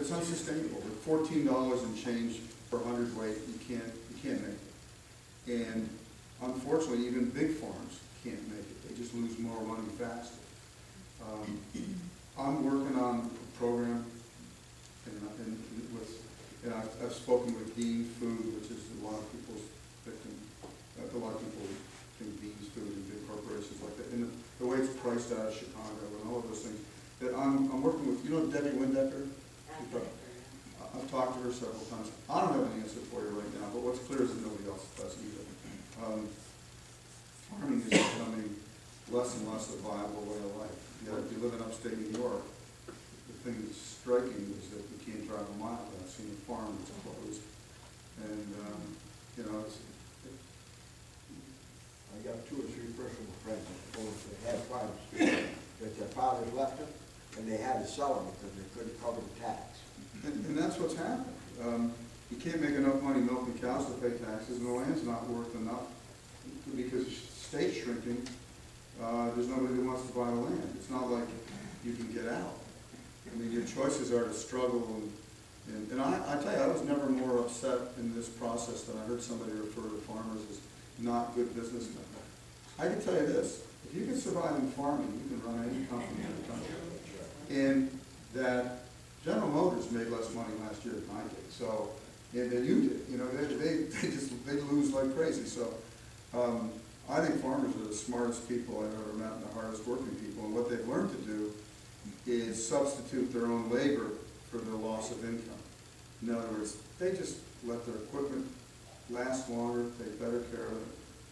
it's unsustainable. With $14 and change per hundredweight, you can't make it. And unfortunately, even big farms can't make it. They just lose more money faster. I'm working on a program, and I've spoken with Bean Food, which is a lot of people's victim. A lot of people think Bean's Food and big corporations like that, and the way it's priced out of Chicago and all of those things. That I'm working with, you know, Debbie Windecker? I've talked to her several times. I don't have an answer for you right now, but what's clear is that nobody else does either. Farming is becoming less and less a viable way of life. You know, if you live in upstate New York, the thing that's striking is that you can't drive a mile without seeing a farm that's closed. And, you know, I got 2 or 3 personal friends that had farms that their fathers left them, and they had to sell them because they couldn't cover the tax. And that's what's happened. You can't make enough money milking cows to pay taxes, and the land's not worth enough because the state's shrinking. There's nobody that wants to buy the land. It's not like you can get out. I mean, your choices are to struggle. And I tell you, I was never more upset in this process than I heard somebody refer to farmers as not good businessmen. I can tell you this, if you can survive in farming, you can run any company in the country. And that General Motors made less money last year than I did, so, and then you did, you know, they lose like crazy. So I think farmers are the smartest people I've ever met and the hardest working people, and what they've learned to do is substitute their own labor for their loss of income. In other words, they just let their equipment last longer, take better care of it,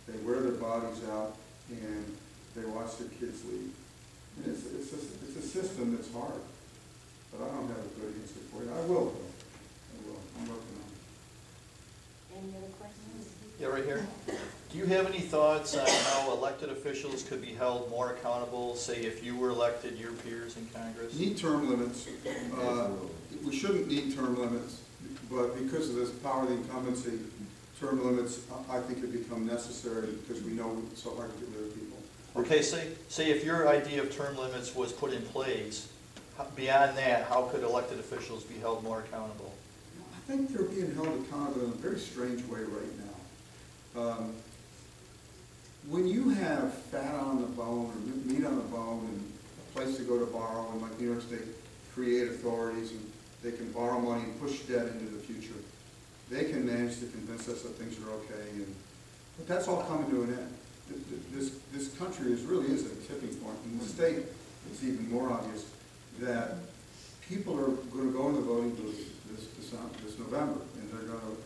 they wear their bodies out, and they watch their kids leave. And it's a system that's hard, but I don't have a good answer for you. I will, though. I will. I'm working on it. Any other questions? Yeah, right here. Do you have any thoughts on how elected officials could be held more accountable, say if you were elected, your peers in Congress? Need term limits. We shouldn't need term limits, but because of this power of the incumbency, term limits, I think, have become necessary because we know it's so hard to get rid of people. Okay, say if your idea of term limits was put in place, beyond that, how could elected officials be held more accountable? I think they're being held accountable in a very strange way right now. When you have fat on the bone or meat on the bone and a place to go to borrow, and like New York State create authorities and they can borrow money and push debt into the future, they can manage to convince us that things are okay. But that's all coming to an end. This country really is at a tipping point. In the state, it's even more obvious that people are going to go in the voting booth this November, and they're going to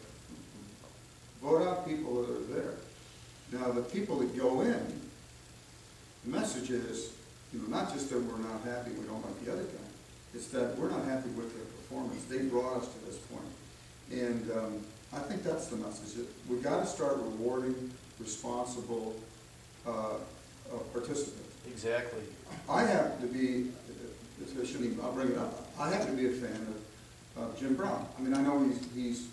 vote out people that are there. Now, the people that go in, the message is, you know, not just that we're not happy, we don't like the other guy. It's that we're not happy with their performance. They brought us to this point. And I think that's the message. We've got to start rewarding responsible participants. Exactly. I happen to be, I'll bring it up, I happen to be a fan of Jim Brown. I mean, I know he's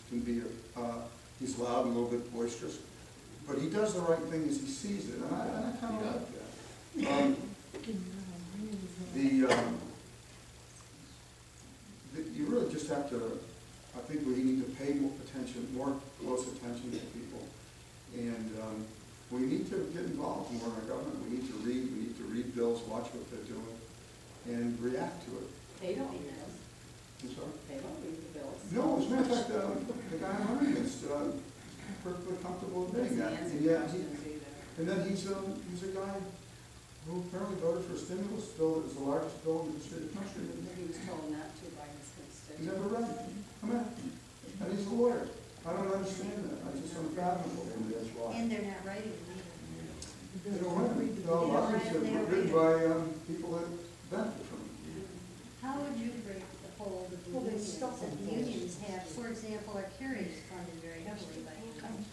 loud and a little bit boisterous, but he does the right thing as he sees it, and I kind of like that. You really just have to, I think we need to pay more close attention to people, and we need to get involved more in our government. We need to read bills, watch what they're doing, and react to it. They don't read bills. I'm sorry? They don't read the bills. No, as a matter of fact, the guy I'm running against, perfectly comfortable admitting that. And then he's a guy who apparently voted for a stimulus bill that was the largest bill in the history of the country. He was told not to by his constituents. He never read it. Come in. And he's a lawyer. I don't understand that. I just unfathomable for me. That's why. And they're not writing it either. They don't write it. No, a lot of things are written by people that benefit from it. How would you break the hold of the unions that the unions have, for example, our carriers funded very heavily by income?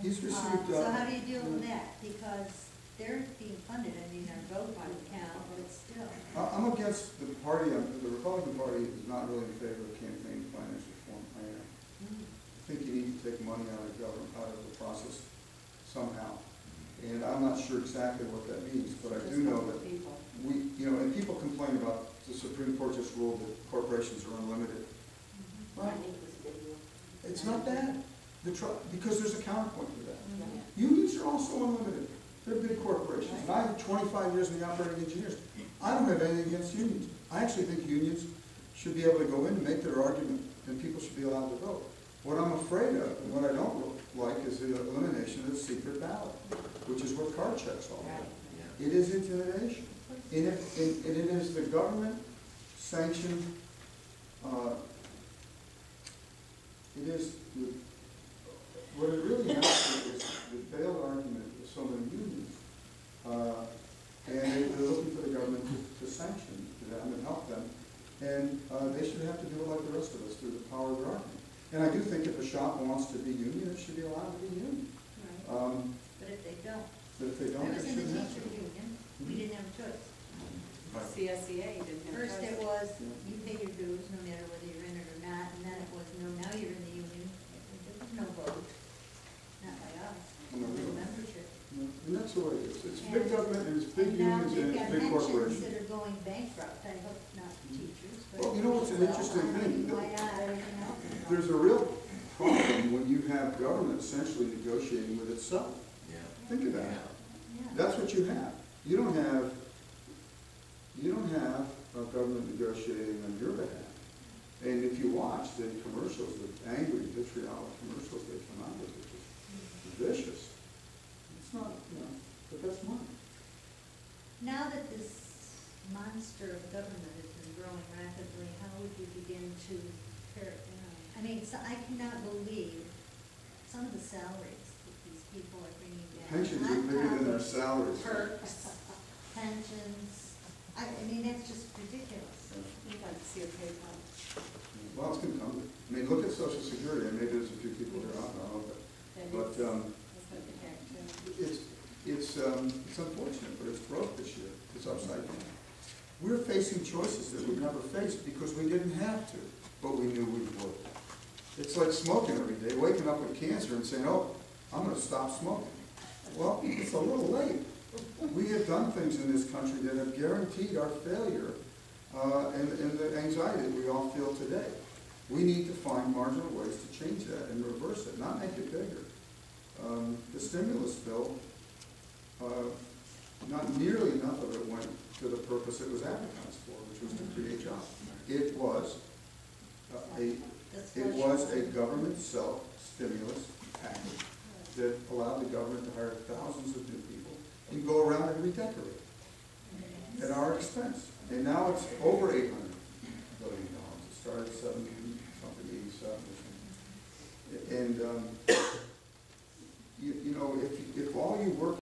He's received. So how do you deal with that? Because they're being funded, I mean, our vote might count, but still. I'm against the party, the Republican Party is not really in favor of campaign finance reform. I am. I think you need to take money out of government, out of the process somehow. And I'm not sure exactly what that means, but I do know that and people complain about the Supreme Court just ruled that corporations are unlimited. Right. It's not bad, because there's a counterpoint to that. Unions are also unlimited. They're big corporations. And I have 25 years in the operating engineers. I don't have anything against unions. I actually think unions should be able to go in and make their argument, and people should be allowed to vote. What I'm afraid of, and what I don't like, is the elimination of the secret ballot, which is what card checks all about. It is intimidation. And it is the government sanctioned, it is, what it really has to is the failed argument of so many unions. And they're looking for the government to sanction them and help them. And they should have to do it like the rest of us through the power of their argument. And I do think if a shop wants to be union, it should be allowed to be union. But if they don't, But if they I don't, was they in the shouldn't have teacher to. union, we didn't have a choice. CSEA didn't have. First it choice. was, you pay your dues no matter whether you're in it or not, and then it was, no, now you're in the union, there was no vote, not by us, No, no no. membership. And that's the way it is. It's big government and it's big And now unions and you've it's got big pensions corporations. that are going bankrupt, I hope not teachers, but. Well, you know what's an interesting thing? Why not, everything else? There's a real problem when you have government essentially negotiating with itself. Think of that. Yeah. That's what you have. You don't have a government negotiating on your behalf. And if you watch the commercials, the angry, vitriolic commercials they come out with, it's just vicious. It's not, but that's money. Now that this monster of government has been growing rapidly, how would you begin to pare it down? I mean, so I cannot believe some of the salaries that these people are bringing down. Pensions are On bigger top than their of salaries. Perks, pensions, I mean, that's just ridiculous. We'd like to see a pay cut. Well, it's going to come. I mean, look at Social Security. And maybe there's a few people here, I don't know, but That's gonna be hacked too. it's unfortunate, but it's broke this year. It's upside down. We're facing choices that we've never faced because we didn't have to, but we knew we would. It's like smoking every day, waking up with cancer and saying, oh, I'm going to stop smoking. Well, it's a little late. We have done things in this country that have guaranteed our failure and the anxiety that we all feel today. We need to find marginal ways to change that and reverse it, not make it bigger. The stimulus bill, not nearly enough of it went to the purpose it was advertised for, which was to create jobs. It was a government self-stimulus package that allowed the government to hire thousands of new people and go around and redecorate at our expense. And now it's over $800 billion. It started at 70-something, 87 or something. And